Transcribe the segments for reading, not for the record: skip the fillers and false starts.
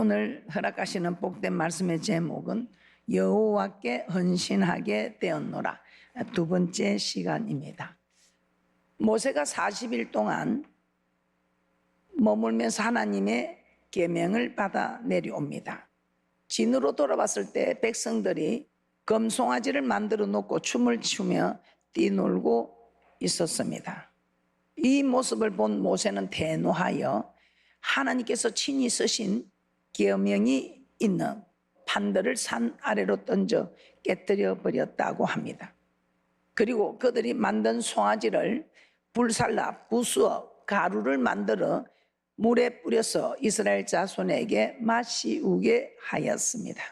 오늘 허락하시는 복된 말씀의 제목은 여호와께 헌신하게 되었노라. 두 번째 시간입니다. 모세가 40일 동안 머물면서 하나님의 계명을 받아 내려옵니다. 진으로 돌아왔을 때 백성들이 금송아지를 만들어 놓고 춤을 추며 뛰놀고 있었습니다. 이 모습을 본 모세는 대노하여 하나님께서 친히 쓰신 계명이 있는 판들을 산 아래로 던져 깨뜨려 버렸다고 합니다. 그리고 그들이 만든 송아지를 불살라 부수어 가루를 만들어 물에 뿌려서 이스라엘 자손에게 마시우게 하였습니다.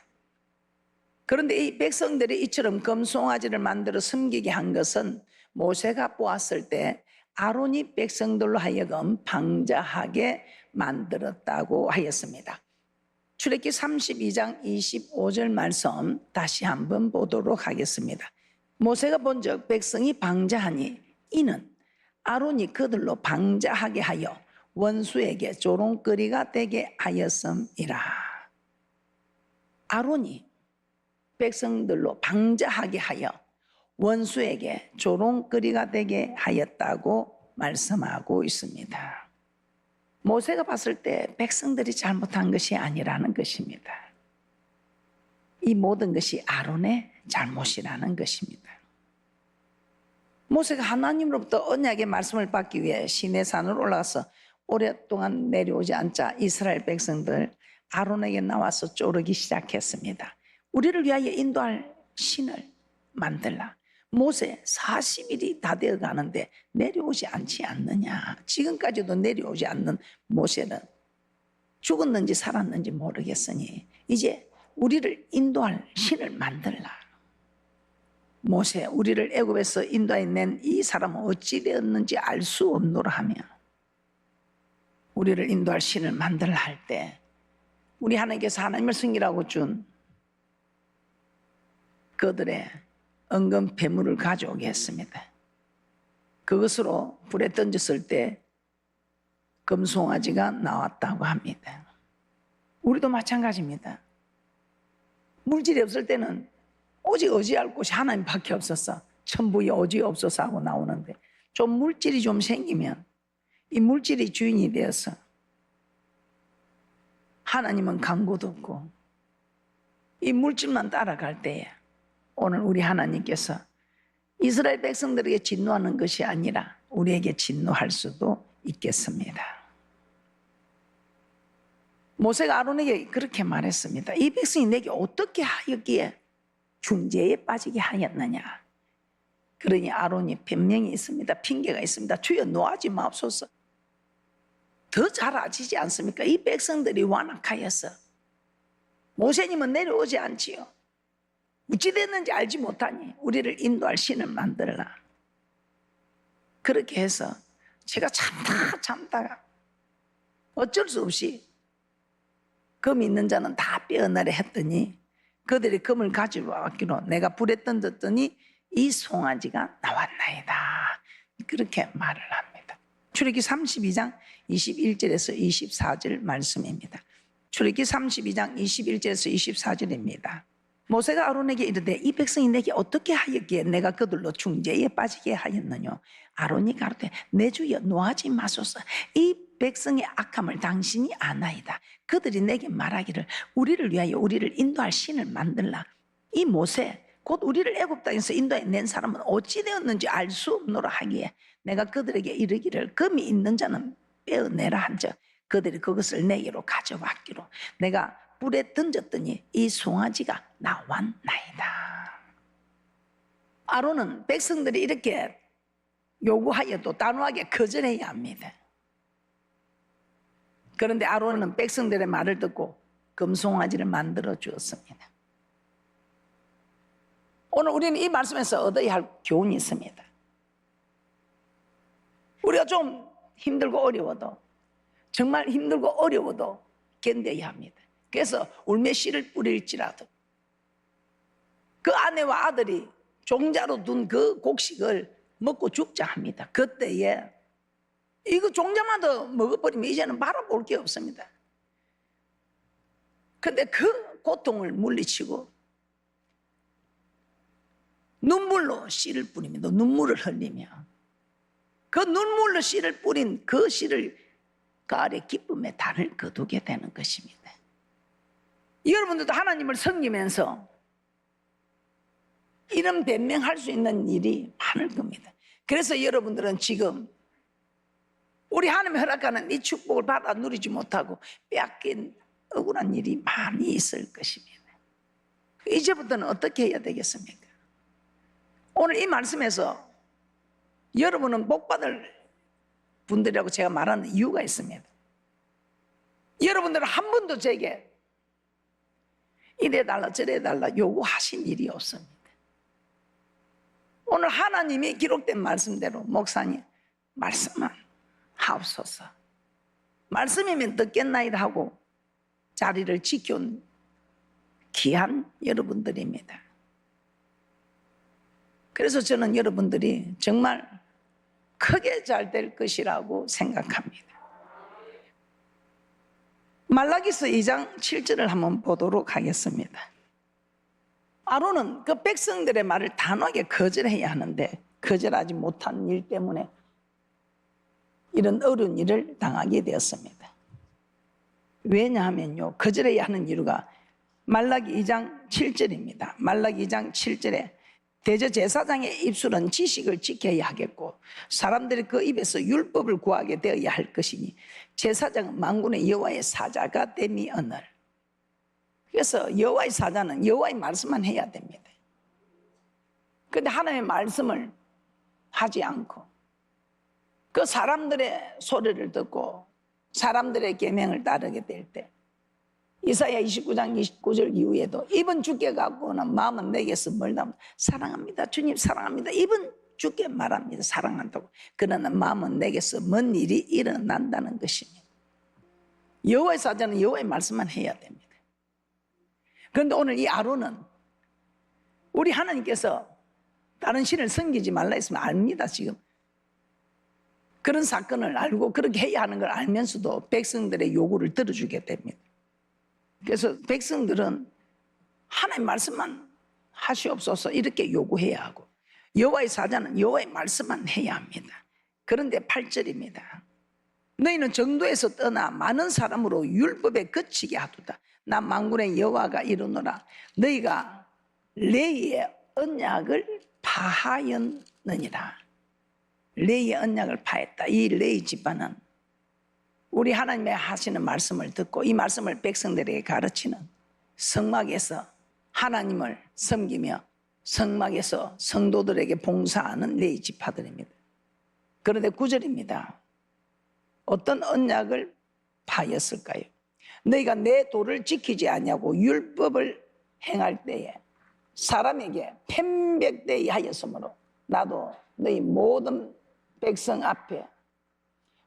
그런데 이 백성들이 이처럼 금송아지를 만들어 섬기게 한 것은 모세가 보았을 때 아론이 백성들로 하여금 방자하게 만들었다고 하였습니다. 출애굽기 32장 25절 말씀 다시 한번 보도록 하겠습니다. 모세가 본즉 백성이 방자하니 이는 아론이 그들로 방자하게 하여 원수에게 조롱거리가 되게 하였음이라. 아론이 백성들로 방자하게 하여 원수에게 조롱거리가 되게 하였다고 말씀하고 있습니다. 모세가 봤을 때 백성들이 잘못한 것이 아니라는 것입니다. 이 모든 것이 아론의 잘못이라는 것입니다. 모세가 하나님으로부터 언약의 말씀을 받기 위해 시내산으로 올라가서 오랫동안 내려오지 않자 이스라엘 백성들 아론에게 나와서 쪼르기 시작했습니다. 우리를 위하여 인도할 신을 만들라. 모세 40일이 다 되어 가는데 내려오지 않지 않느냐. 지금까지도 내려오지 않는 모세는 죽었는지 살았는지 모르겠으니 이제 우리를 인도할 신을 만들라. 모세, 우리를 애굽에서 인도해 낸 이 사람은 어찌 되었는지 알 수 없노라 하며 우리를 인도할 신을 만들라 할 때 우리 하나님께서 하나님을 섬기라고 준 그들의 은금 배물을 가져오게 했습니다. 그것으로 불에 던졌을 때 금송아지가 나왔다고 합니다. 우리도 마찬가지입니다. 물질이 없을 때는 오직 의지할 곳이 하나님밖에 없어서 천부에 오직 없어서 하고 나오는데 좀 물질이 좀 생기면 이 물질이 주인이 되어서 하나님은 강구도 없고 이 물질만 따라갈 때에 오늘 우리 하나님께서 이스라엘 백성들에게 진노하는 것이 아니라 우리에게 진노할 수도 있겠습니다. 모세가 아론에게 그렇게 말했습니다. 이 백성이 내게 어떻게 하였기에 중재에 빠지게 하였느냐. 그러니 아론이 변명이 있습니다. 핑계가 있습니다. 주여 노하지 마옵소서. 더 잘 아시지 않습니까? 이 백성들이 완악하여서 모세님은 내려오지 않지요. 어찌 됐는지 알지 못하니 우리를 인도할 신을 만들라. 그렇게 해서 제가 참다가 어쩔 수 없이 금 있는 자는 다 빼어나려 했더니 그들이 금을 가지고 왔기로 내가 불에 던졌더니 이 송아지가 나왔나이다. 그렇게 말을 합니다. 출애굽기 32장 21절에서 24절 말씀입니다. 출애굽기 32장 21절에서 24절입니다. 모세가 아론에게 이르되 이 백성이 내게 어떻게 하였기에 내가 그들로 중재에 빠지게 하였느냐. 아론이 가로되 내 주여 노하지 마소서. 이 백성의 악함을 당신이 아나이다. 그들이 내게 말하기를 우리를 위하여 우리를 인도할 신을 만들라. 이 모세 곧 우리를 애굽 땅에서 인도해 낸 사람은 어찌 되었는지 알 수 없노라 하기에 내가 그들에게 이르기를 금이 있는 자는 빼어내라 한즉 그들이 그것을 내게로 가져왔기로 내가 불에 던졌더니 이 송아지가 나왔나이다. 아론은 백성들이 이렇게 요구하여도 단호하게 거절해야 합니다. 그런데 아론은 백성들의 말을 듣고 금송아지를 만들어 주었습니다. 오늘 우리는 이 말씀에서 얻어야 할 교훈이 있습니다. 우리가 좀 힘들고 어려워도 정말 힘들고 어려워도 견뎌야 합니다. 그래서 울며 씨를 뿌릴지라도 그 아내와 아들이 종자로 둔 그 곡식을 먹고 죽자 합니다. 그때에 이거 종자만 더 먹어버리면 이제는 바라볼 게 없습니다. 근데 그 고통을 물리치고 눈물로 씨를 뿌립니다. 눈물을 흘리며 그 눈물로 씨를 뿌린 그 씨를 가을의 기쁨의 단을 거두게 되는 것입니다. 여러분들도 하나님을 섬기면서 이런 변명할 수 있는 일이 많을 겁니다. 그래서 여러분들은 지금 우리 하나님이 허락하는 이 축복을 받아 누리지 못하고 빼앗긴 억울한 일이 많이 있을 것입니다. 이제부터는 어떻게 해야 되겠습니까? 오늘 이 말씀에서 여러분은 복받을 분들이라고 제가 말하는 이유가 있습니다. 여러분들은 한 번도 제게 이래달라 저래달라 요구하신 일이 없습니다. 오늘 하나님이 기록된 말씀대로 목사님 말씀만 하옵소서, 말씀이면 듣겠나이다 하고 자리를 지켜온 귀한 여러분들입니다. 그래서 저는 여러분들이 정말 크게 잘 될 것이라고 생각합니다. 말라기서 2장 7절을 한번 보도록 하겠습니다. 아론은 그 백성들의 말을 단호하게 거절해야 하는데 거절하지 못한 일 때문에 이런 어려운 일을 당하게 되었습니다. 왜냐하면요, 거절해야 하는 이유가 말라기 2장 7절입니다. 말라기 2장 7절에 대제사장의 입술은 지식을 지켜야 하겠고 사람들이 그 입에서 율법을 구하게 되어야 할 것이니 제사장은 만군의 여호와의 사자가 됨이오늘. 그래서 여호와의 사자는 여호와의 말씀만 해야 됩니다. 그런데 하나님의 말씀을 하지 않고 그 사람들의 소리를 듣고 사람들의 계명을 따르게 될 때 이사야 29장 29절 이후에도 입은 주께 갖고는 마음은 내게서 멀다. 사랑합니다. 주님 사랑합니다. 입은 주께 말합니다. 사랑한다고. 그러나 마음은 내게서 먼 일이 일어난다는 것입니다. 여호와의 사자는 여호와의 말씀만 해야 됩니다. 그런데 오늘 이 아론은 우리 하나님께서 다른 신을 섬기지 말라 했으면 압니다. 지금 그런 사건을 알고 그렇게 해야 하는 걸 알면서도 백성들의 요구를 들어주게 됩니다. 그래서 백성들은 하나님의 말씀만 하시옵소서 이렇게 요구해야 하고 여호와의 사자는 여호와의 말씀만 해야 합니다. 그런데 8절입니다. 너희는 정도에서 떠나 많은 사람으로 율법에 그치게 하도다. 나 만군의 여호와가 이르노라. 너희가 레위의 언약을 파하였느니라. 레위의 언약을 파했다. 이 레위 지파는 우리 하나님의 하시는 말씀을 듣고 이 말씀을 백성들에게 가르치는 성막에서 하나님을 섬기며 성막에서 성도들에게 봉사하는 레위 지파들입니다. 그런데 9절입니다. 어떤 언약을 파였을까요? 너희가 내 도를 지키지 아니하고 율법을 행할 때에 사람에게 편백되이 하였으므로 나도 너희 모든 백성 앞에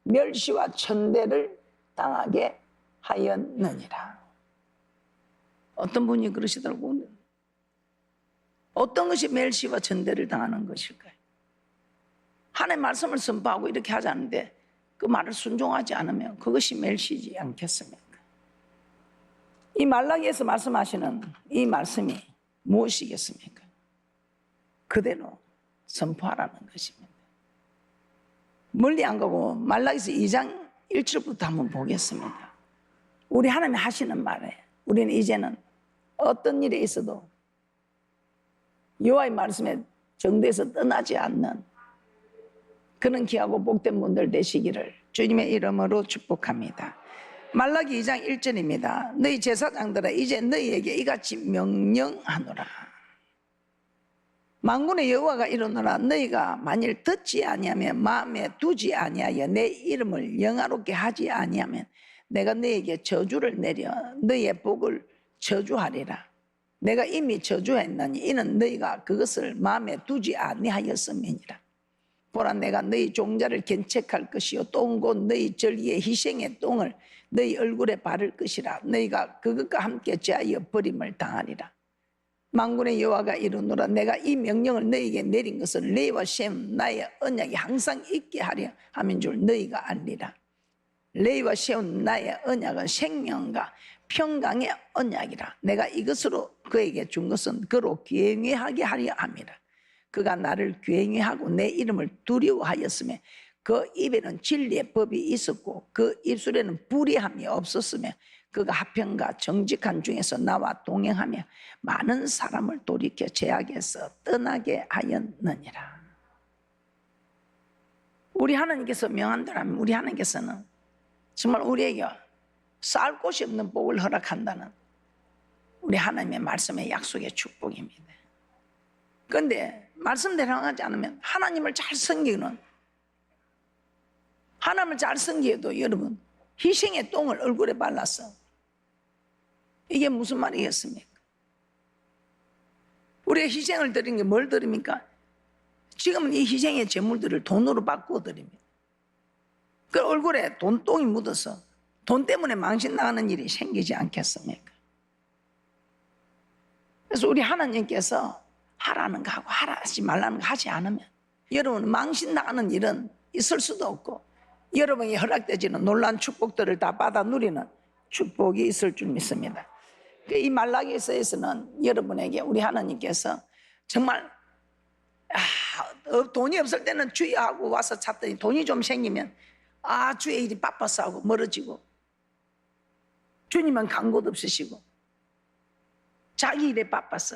멸시와 천대를 당하게 하였느니라. 어떤 분이 그러시더라고요. 어떤 것이 멸시와 천대를 당하는 것일까요? 하나님의 말씀을 선포하고 이렇게 하자는데 그 말을 순종하지 않으면 그것이 멸시지 않겠습니까? 이 말라기에서 말씀하시는 이 말씀이 무엇이겠습니까? 그대로 선포하라는 것입니다. 멀리 안 가고 말라기서 2장 1절부터 한번 보겠습니다. 우리 하나님이 하시는 말에 우리는 이제는 어떤 일이 있어도 여호와의 말씀에 정대에서 떠나지 않는 그런 귀하고 복된 분들 되시기를 주님의 이름으로 축복합니다. 말라기 2장 1절입니다. 너희 제사장들아 이제 너희에게 이같이 명령하노라. 만군의 여호와가 이르노라. 너희가 만일 듣지 아니하면 마음에 두지 아니하여 내 이름을 영화롭게 하지 아니하면 내가 너희에게 저주를 내려 너희의 복을 저주하리라. 내가 이미 저주했나니 이는 너희가 그것을 마음에 두지 아니하였음이니라. 보라 내가 너희 종자를 견책할 것이요 똥 곧 너희 전리의 희생의 똥을 너희 얼굴에 바를 것이라. 너희가 그것과 함께 죄하여 버림을 당하리라. 만군의 여호와가 이르노라. 내가 이 명령을 너희에게 내린 것은 레위와 세운 나의 언약이 항상 있게 하려 함인 줄 너희가 알리라. 레위와 세운 나의 언약은 생명과 평강의 언약이라. 내가 이것으로 그에게 준 것은 그로 경외하게 하려 함이라. 그가 나를 경외하고 내 이름을 두려워하였으며 그 입에는 진리의 법이 있었고 그 입술에는 불의함이 없었으며 그가 화평과 정직한 중에서 나와 동행하며 많은 사람을 돌이켜 죄악에서 떠나게 하였느니라. 우리 하나님께서 명한다면 우리 하나님께서는 정말 우리에게 쌓을 곳이 없는 복을 허락한다는 우리 하나님의 말씀의 약속의 축복입니다. 그런데 말씀대로 하지 않으면 하나님을 잘 섬기는, 하나님을 잘 섬기어도 여러분 희생의 똥을 얼굴에 발랐어. 이게 무슨 말이겠습니까? 우리가 희생을 드린 게 뭘 드립니까? 지금은 이 희생의 제물들을 돈으로 바꾸어 드립니다. 그 얼굴에 돈똥이 묻어서 돈 때문에 망신 나가는 일이 생기지 않겠습니까? 그래서 우리 하나님께서 하라는 거 하고 하지 말라는 거 하지 않으면 여러분 망신 나가는 일은 있을 수도 없고 여러분이 허락되지는 놀라운 축복들을 다 받아 누리는 축복이 있을 줄 믿습니다. 이 말라기서에서는 여러분에게 우리 하나님께서 정말 돈이 없을 때는 주여하고 와서 찾더니 돈이 좀 생기면 주의 일이 바빠서 하고 멀어지고 주님은 간 곳 없으시고 자기 일에 바빠서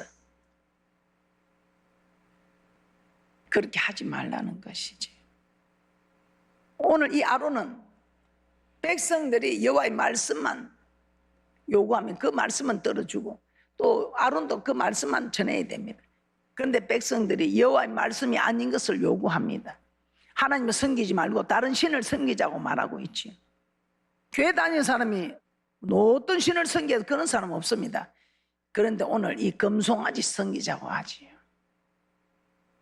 그렇게 하지 말라는 것이지. 오늘 이 아론은 백성들이 여호와의 말씀만 요구하면 그 말씀은 들어주고 또 아론도 그 말씀만 전해야 됩니다. 그런데 백성들이 여호와의 말씀이 아닌 것을 요구합니다. 하나님을 섬기지 말고 다른 신을 섬기자고 말하고 있지요. 교회 다니는 사람이 어떤 신을 섬겨도 그런 사람 없습니다. 그런데 오늘 이 금송아지 섬기자고 하지요.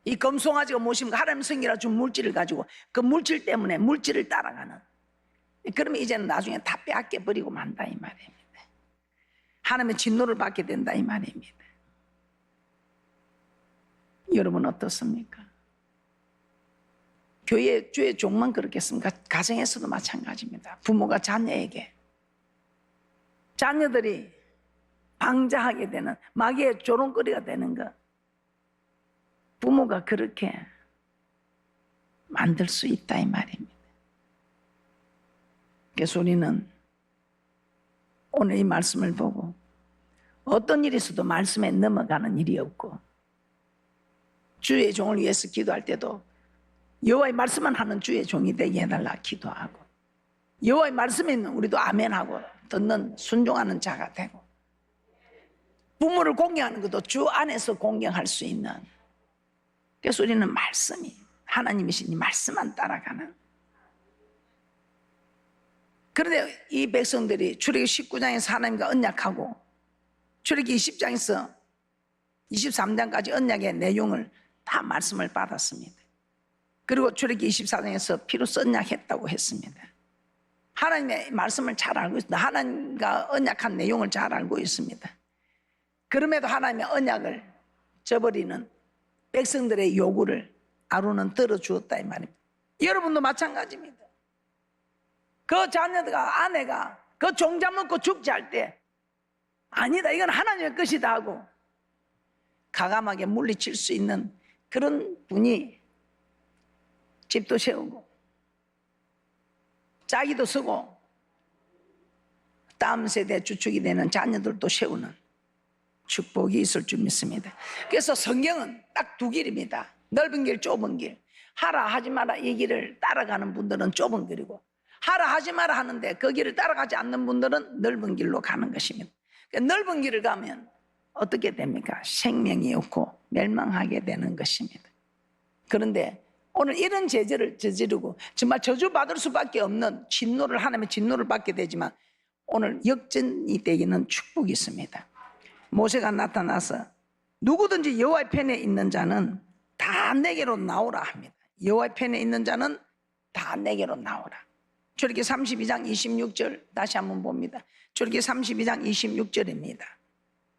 이 금송아지가 무엇입니까? 하나님 섬기라 준 물질을 가지고 그 물질 때문에 물질을 따라가는, 그러면 이제는 나중에 다 빼앗겨 버리고 만다 이 말입니다. 하나님의 진노를 받게 된다 이 말입니다. 여러분 어떻습니까? 교회 주의 종만 그렇겠습니까? 가정에서도 마찬가지입니다. 부모가 자녀에게, 자녀들이 방자하게 되는 마귀의 조롱거리가 되는 것, 부모가 그렇게 만들 수 있다 이 말입니다. 그래서 우리는 오늘 이 말씀을 보고 어떤 일이 있어도 말씀에 넘어가는 일이 없고 주의 종을 위해서 기도할 때도 여호와의 말씀만 하는 주의 종이 되게 해달라 기도하고 여호와의 말씀에 있는 우리도 아멘하고 듣는 순종하는 자가 되고 부모를 공경하는 것도 주 안에서 공경할 수 있는, 그래서 우리는 말씀이 하나님이신 이 말씀만 따라가는. 그런데 이 백성들이 출애굽기 19장에서 하나님과 언약하고 출애굽기 20장에서 23장까지 언약의 내용을 다 말씀을 받았습니다. 그리고 출애굽기 24장에서 피로 언약했다고 했습니다. 하나님의 말씀을 잘 알고 있습니다. 하나님과 언약한 내용을 잘 알고 있습니다. 그럼에도 하나님의 언약을 저버리는 백성들의 요구를 아론은 들어주었다 이 말입니다. 여러분도 마찬가지입니다. 그 자녀가 아내가 그 종자 먹고 죽지 할 때 아니다 이건 하나님의 것이다 하고 가감하게 물리칠 수 있는 그런 분이 집도 세우고 자기도 쓰고 다음 세대 주축이 되는 자녀들도 세우는 축복이 있을 줄 믿습니다. 그래서 성경은 딱 두 길입니다. 넓은 길, 좁은 길. 하라 하지 마라 이 길을 따라가는 분들은 좁은 길이고 하라 하지 마라 하는데 그 길을 따라가지 않는 분들은 넓은 길로 가는 것입니다. 그러니까 넓은 길을 가면 어떻게 됩니까? 생명이 없고 멸망하게 되는 것입니다. 그런데 오늘 이런 죄를 저지르고 정말 저주받을 수밖에 없는 진노를, 하나님의 진노를 받게 되지만 오늘 역전이 되기는 축복이 있습니다. 모세가 나타나서 누구든지 여호와의 편에 있는 자는 다 내게로 나오라 합니다. 여호와의 편에 있는 자는 다 내게로 나오라. 출애굽기 32장 26절 다시 한번 봅니다. 출애굽기 32장 26절입니다.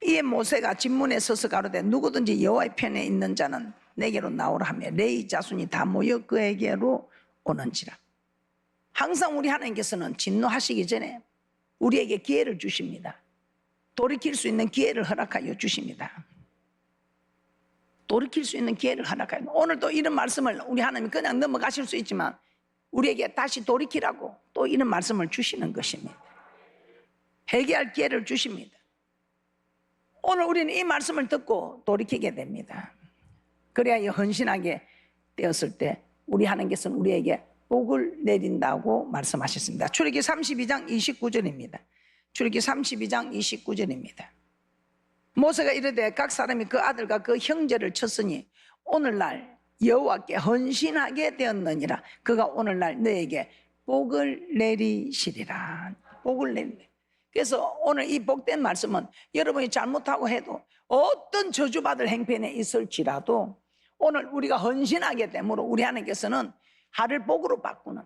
이에 모세가 진문에 서서 가로되 누구든지 여호와의 편에 있는 자는 내게로 나오라 하며 레위 자손이 다 모여 그에게로 오는지라. 항상 우리 하나님께서는 진노하시기 전에 우리에게 기회를 주십니다. 돌이킬 수 있는 기회를 허락하여 주십니다. 돌이킬 수 있는 기회를 허락하여. 오늘도 이런 말씀을 우리 하나님 그냥 넘어가실 수 있지만 우리에게 다시 돌이키라고 또 이런 말씀을 주시는 것입니다. 회개할 기회를 주십니다. 오늘 우리는 이 말씀을 듣고 돌이키게 됩니다. 그래야 헌신하게 되었을 때 우리 하나님께서는 우리에게 복을 내린다고 말씀하셨습니다. 출애굽기 32장 29절입니다. 출애굽기 32장 29절입니다. 모세가 이르되 각 사람이 그 아들과 그 형제를 쳤으니 오늘날 여호와께 헌신하게 되었느니라. 그가 오늘날 너에게 복을 내리시리라. 복을 내리리라. 그래서 오늘 이 복된 말씀은 여러분이 잘못하고 해도 어떤 저주받을 행편에 있을지라도 오늘 우리가 헌신하게 되므로 우리 하나님께서는 하를 복으로 바꾸는,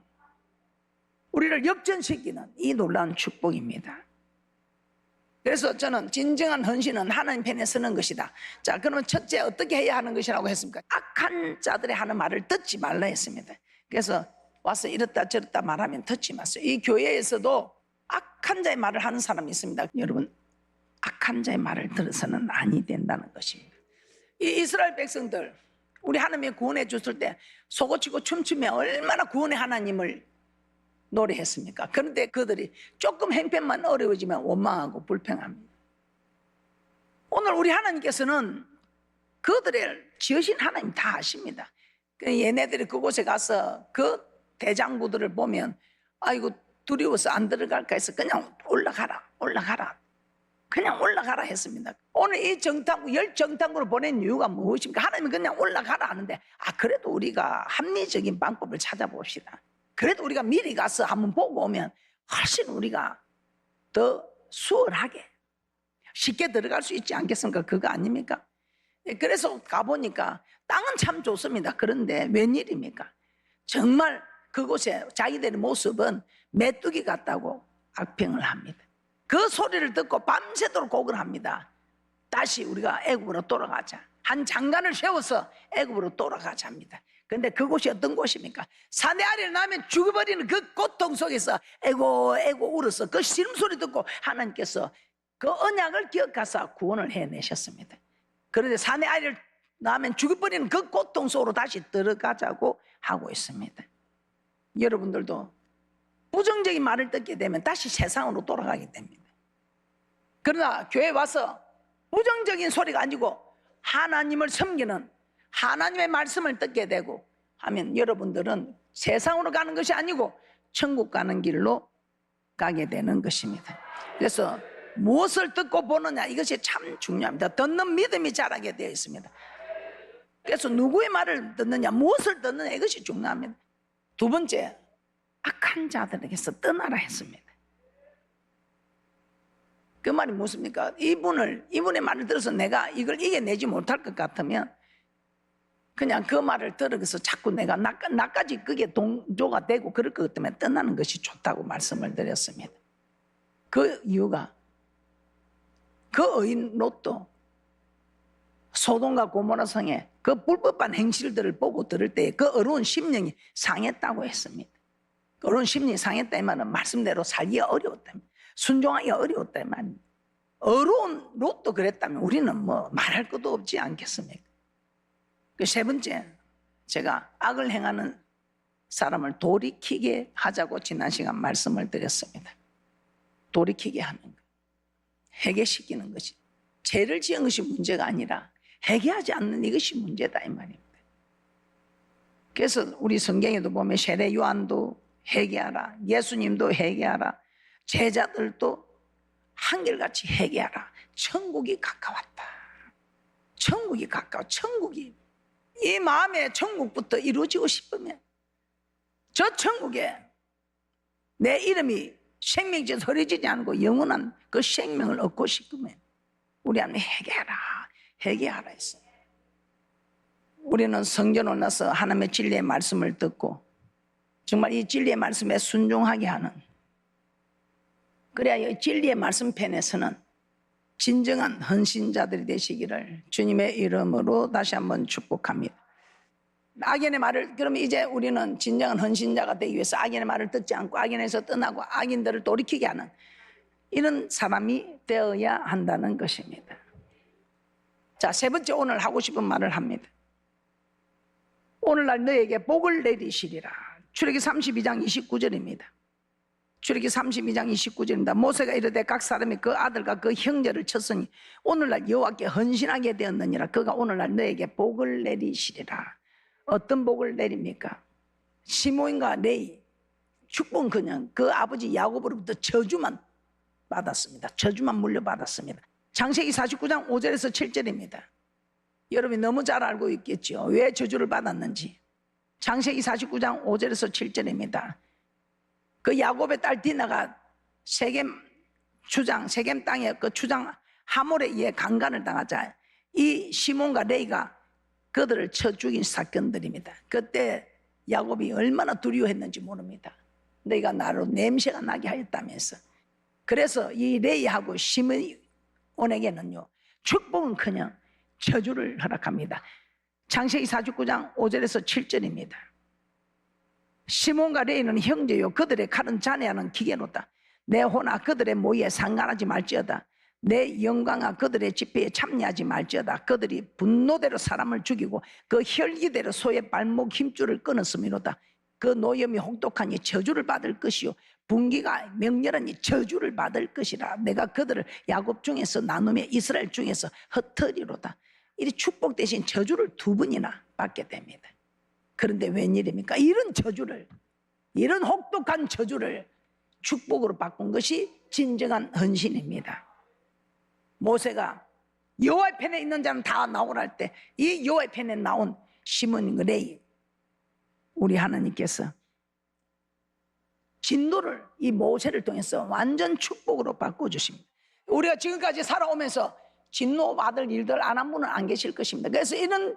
우리를 역전시키는 이 놀라운 축복입니다. 그래서 저는 진정한 헌신은 하나님 편에 서는 것이다. 자, 그러면 첫째 어떻게 해야 하는 것이라고 했습니까? 악한 자들의 하는 말을 듣지 말라 했습니다. 그래서 와서 이렇다 저렇다 말하면 듣지 마세요. 이 교회에서도 악한 자의 말을 하는 사람이 있습니다. 여러분, 악한 자의 말을 들어서는 아니 된다는 것입니다. 이 이스라엘 백성들, 우리 하나님이 구원해 줬을 때 소고치고 춤추며 얼마나 구원의 하나님을 노래했습니까? 그런데 그들이 조금 행편만 어려워지면 원망하고 불평합니다. 오늘 우리 하나님께서는 그들을 지으신 하나님 다 아십니다. 얘네들이 그곳에 가서 그 대장부들을 보면 아이고 두려워서 안 들어갈까 해서 그냥 올라가라 그냥 올라가라 했습니다. 오늘 이 정탐구, 열 정탐구를 보낸 이유가 무엇입니까? 하나님은 그냥 올라가라 하는데 그래도 우리가 합리적인 방법을 찾아봅시다. 그래도 우리가 미리 가서 한번 보고 오면 훨씬 우리가 더 수월하게 쉽게 들어갈 수 있지 않겠습니까? 그거 아닙니까? 그래서 가보니까 땅은 참 좋습니다. 그런데 웬일입니까? 정말 그곳에 자기들의 모습은 메뚜기 같다고 악평을 합니다. 그 소리를 듣고 밤새도록 곡을 합니다. 다시 우리가 애굽으로 돌아가자. 한 장관을 세워서 애굽으로 돌아가자 합니다. 그런데 그곳이 어떤 곳입니까? 산의 아래를 나면 죽어버리는 그 고통 속에서 에고 울어서 그 신음소리 듣고 하나님께서 그 언약을 기억하사 구원을 해내셨습니다. 그런데 산의 아래를 나면 죽어버리는 그 고통 속으로 다시 들어가자고 하고 있습니다. 여러분들도 부정적인 말을 듣게 되면 다시 세상으로 돌아가게 됩니다. 그러나 교회에 와서 부정적인 소리가 아니고 하나님을 섬기는 하나님의 말씀을 듣게 되고 하면 여러분들은 세상으로 가는 것이 아니고 천국 가는 길로 가게 되는 것입니다. 그래서 무엇을 듣고 보느냐, 이것이 참 중요합니다. 듣는 믿음이 자라게 되어 있습니다. 그래서 누구의 말을 듣느냐, 무엇을 듣느냐, 이것이 중요합니다. 두 번째, 악한 자들에게서 떠나라 했습니다. 그 말이 무엇입니까? 이분의 말을 들어서 내가 이걸 이겨내지 못할 것 같으면 그냥 그 말을 들어서 자꾸 내가 나까지 그게 동조가 되고 그럴 것 같으면 떠나는 것이 좋다고 말씀을 드렸습니다. 그 이유가 그 의인 롯도 소돔과 고모라 성에 그 불법한 행실들을 보고 들을 때 그 어려운 심령이 상했다고 했습니다. 그 어려운 심령이 상했다 이 말은 말씀대로 살기가 어려웠다, 순종하기가 어려웠다 이 말입니다. 어려운 롯도 그랬다면 우리는 뭐 말할 것도 없지 않겠습니까? 그 세 번째, 제가 악을 행하는 사람을 돌이키게 하자고 지난 시간 말씀을 드렸습니다. 돌이키게 하는 것, 회개시키는 것이, 죄를 지은 것이 문제가 아니라 회개하지 않는 이것이 문제다 이 말입니다. 그래서 우리 성경에도 보면 세례 요한도 회개하라, 예수님도 회개하라, 제자들도 한결같이 회개하라. 천국이 가까웠다. 천국이 가까워. 천국이, 이 마음에 천국부터 이루어지고 싶으면, 저 천국에 내 이름이 생명지에서 흐려지지 않고 영원한 그 생명을 얻고 싶으면 우리 안에 회개하라 했어요. 우리는 성전을 나서 하나님의 진리의 말씀을 듣고 정말 이 진리의 말씀에 순종하게 하는, 그래야 이 진리의 말씀편에서는 진정한 헌신자들이 되시기를 주님의 이름으로 다시 한번 축복합니다. 악인의 말을, 그러면 이제 우리는 진정한 헌신자가 되기 위해서 악인의 말을 듣지 않고 악인에서 떠나고 악인들을 돌이키게 하는 이런 사람이 되어야 한다는 것입니다. 자, 세 번째 오늘 하고 싶은 말을 합니다. 오늘날 너에게 복을 내리시리라. 출애기 32장 29절입니다. 출애기 32장 29절입니다. 모세가 이르되 각 사람이 그 아들과 그 형제를 쳤으니 오늘날 여호와께 헌신하게 되었느니라. 그가 오늘날 너에게 복을 내리시리라. 어떤 복을 내립니까? 시몬과 레위, 축복은 그냥 그 아버지 야곱으로부터 저주만 받았습니다. 저주만 물려받았습니다. 창세기 49장 5절에서 7절입니다. 여러분이 너무 잘 알고 있겠죠. 왜 저주를 받았는지. 창세기 49장 5절에서 7절입니다. 그 야곱의 딸 디나가 세겜 땅에 그 추장 하몰에 의해 강간을 당하자 이 시몬과 레이가 그들을 쳐 죽인 사건들입니다. 그때 야곱이 얼마나 두려워했는지 모릅니다. 너희가 나로 냄새가 나게 하였다면서. 그래서 이 레이하고 시몬에게는요, 축복은 그냥 저주를 허락합니다. 창세기 49장 5절에서 7절입니다. 시몬과 레이는 형제요, 그들의 칼은 잔해하는 기계로다. 내 호나 그들의 모의에 상관하지 말지어다. 내 영광아 그들의 집회에 참여하지 말지어다. 그들이 분노대로 사람을 죽이고 그 혈기대로 소의 발목 힘줄을 끊었음이로다. 그 노염이 혹독하니 저주를 받을 것이요 분기가 명렬하니 저주를 받을 것이라. 내가 그들을 야곱 중에서 나누며 이스라엘 중에서 흩으리로다. 이 축복 대신 저주를 두 번이나 받게 됩니다. 그런데 웬일입니까? 이런 저주를, 이런 혹독한 저주를 축복으로 바꾼 것이 진정한 헌신입니다. 모세가 여호와의 편에 있는 자는 다 나오라 할 때 이 여호와의 편에 나온 시몬과 레위, 우리 하나님께서 진노를 이 모세를 통해서 완전 축복으로 바꿔주십니다. 우리가 지금까지 살아오면서 진노 받을 일들 안 한 분은 안 계실 것입니다. 그래서 이런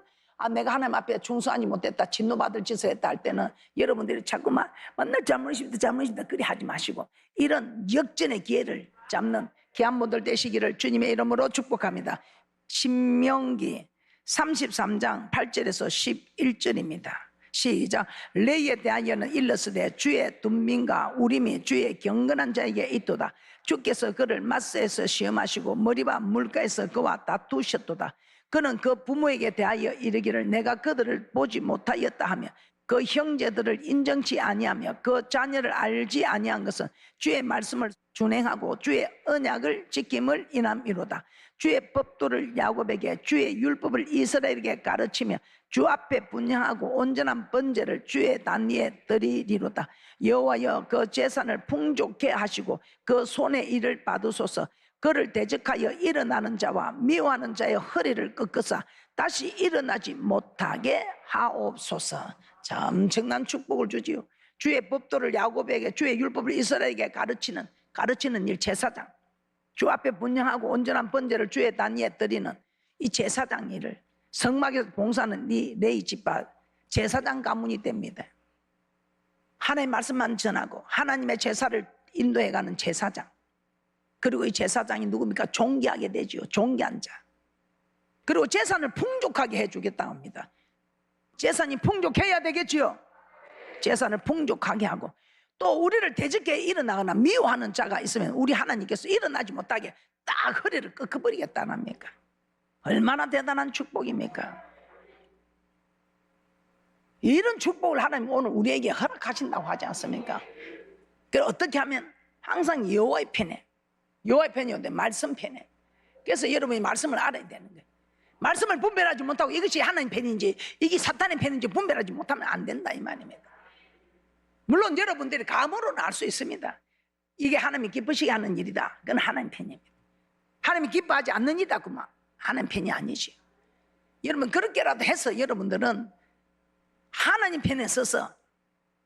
내가 하나님 앞에 충성하지 못했다, 진노 받을 짓을 했다 할 때는 여러분들이 자꾸만 맨날 잘못이십니다 그리 하지 마시고 이런 역전의 기회를 잡는 귀한 분들 되시기를 주님의 이름으로 축복합니다. 신명기 33장 8절에서 11절입니다. 시작. 레이에 대하여는 일러스되 주의 둔민과 우림이 주의 경건한 자에게 있도다. 주께서 그를 마스에서 시험하시고 머리와 물가에서 그와 다투셨도다. 그는 그 부모에게 대하여 이르기를 내가 그들을 보지 못하였다 하며 그 형제들을 인정치 아니하며 그 자녀를 알지 아니한 것은 주의 말씀을 준행하고 주의 언약을 지킴을 인함이로다. 주의 법도를 야곱에게 주의 율법을 이스라엘에게 가르치며 주 앞에 분향하고 온전한 번제를 주의 단위에 드리리로다. 여호와여 그 재산을 풍족케 하시고 그 손의 일을 받으소서. 그를 대적하여 일어나는 자와 미워하는 자의 허리를 꺾으사 다시 일어나지 못하게 하옵소서. 자, 엄청난 축복을 주지요. 주의 법도를 야곱에게 주의 율법을 이스라엘에게 가르치는 일 제사장, 주 앞에 분향하고 온전한 번제를 주의 단위에 드리는 이 제사장 일을 성막에서 봉사하는 이 레위 집안 제사장 가문이 됩니다. 하나님의 말씀만 전하고 하나님의 제사를 인도해가는 제사장, 그리고 이 제사장이 누굽니까? 존귀하게 되지요. 존귀한 자. 그리고 재산을 풍족하게 해주겠다 합니다. 재산이 풍족해야 되겠지요. 재산을 풍족하게 하고 또 우리를 대적해 일어나거나 미워하는 자가 있으면 우리 하나님께서 일어나지 못하게 딱 허리를 꺾어버리겠다는 합니까? 얼마나 대단한 축복입니까? 이런 축복을 하나님 오늘 우리에게 허락하신다고 하지 않습니까? 그래서 어떻게 하면 항상 여호와의 편에, 여호와의 편이 어때? 말씀 편에. 그래서 여러분이 말씀을 알아야 되는 거예요. 말씀을 분별하지 못하고 이것이 하나님 편인지 이게 사탄의 편인지 분별하지 못하면 안 된다 이 말입니다. 물론 여러분들이 감으로는 알 수 있습니다. 이게 하나님이 기쁘시게 하는 일이다. 그건 하나님 편입니다. 하나님이 기뻐하지 않는 일이다 그만 하나님 편이 아니지. 여러분 그렇게라도 해서 여러분들은 하나님 편에 서서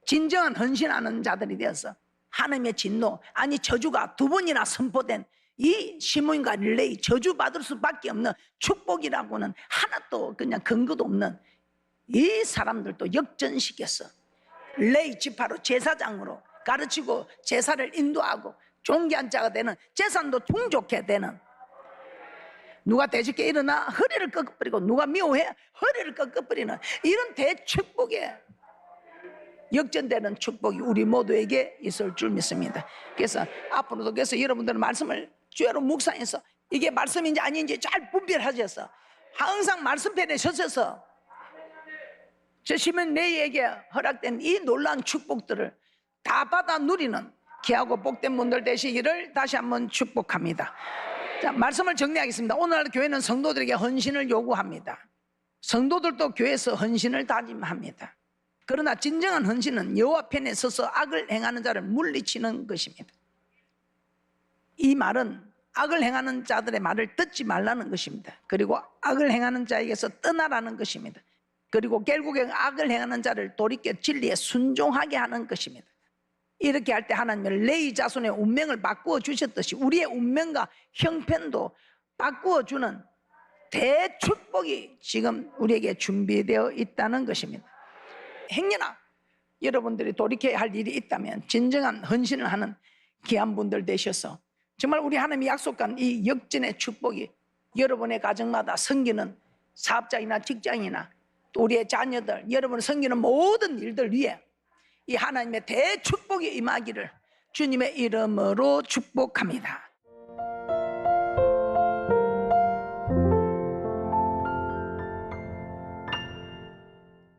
진정한 헌신하는 자들이 되어서 하나님의 진노, 아니 저주가 두 번이나 선포된 이 시몬과 레위, 저주받을 수밖에 없는 축복이라고는 하나도 그냥 근거도 없는 이 사람들도 역전시켰어. 레위 지파로 제사장으로 가르치고 제사를 인도하고 존귀한 자가 되는, 재산도 풍족해 되는, 누가 대적해 일어나 허리를 꺾어버리고 누가 미워해 허리를 꺾어버리는 이런 대축복에 역전되는 축복이 우리 모두에게 있을 줄 믿습니다. 그래서 앞으로도 그래서 여러분들은 말씀을 주야로 묵상해서 이게 말씀인지 아닌지 잘 분별하셔서 항상 말씀편에 서셔서 저 시몬 레위에게 허락된 이 놀라운 축복들을 다 받아 누리는 귀하고 복된 분들 되시기를 다시 한번 축복합니다. 자, 말씀을 정리하겠습니다. 오늘날 교회는 성도들에게 헌신을 요구합니다. 성도들도 교회에서 헌신을 다짐합니다. 그러나 진정한 헌신은 여호와 편에 서서 악을 행하는 자를 물리치는 것입니다. 이 말은 악을 행하는 자들의 말을 듣지 말라는 것입니다. 그리고 악을 행하는 자에게서 떠나라는 것입니다. 그리고 결국엔 악을 행하는 자를 돌이켜 진리에 순종하게 하는 것입니다. 이렇게 할 때 하나님은 레위 자손의 운명을 바꾸어 주셨듯이 우리의 운명과 형편도 바꾸어 주는 대축복이 지금 우리에게 준비되어 있다는 것입니다. 행여나 여러분들이 돌이켜야 할 일이 있다면 진정한 헌신을 하는 귀한 분들 되셔서 정말 우리 하나님이 약속한 이 역전의 축복이 여러분의 가정마다 섬기는 사업장이나 직장이나 또 우리의 자녀들, 여러분을 섬기는 모든 일들 위에 이 하나님의 대축복이 임하기를 주님의 이름으로 축복합니다.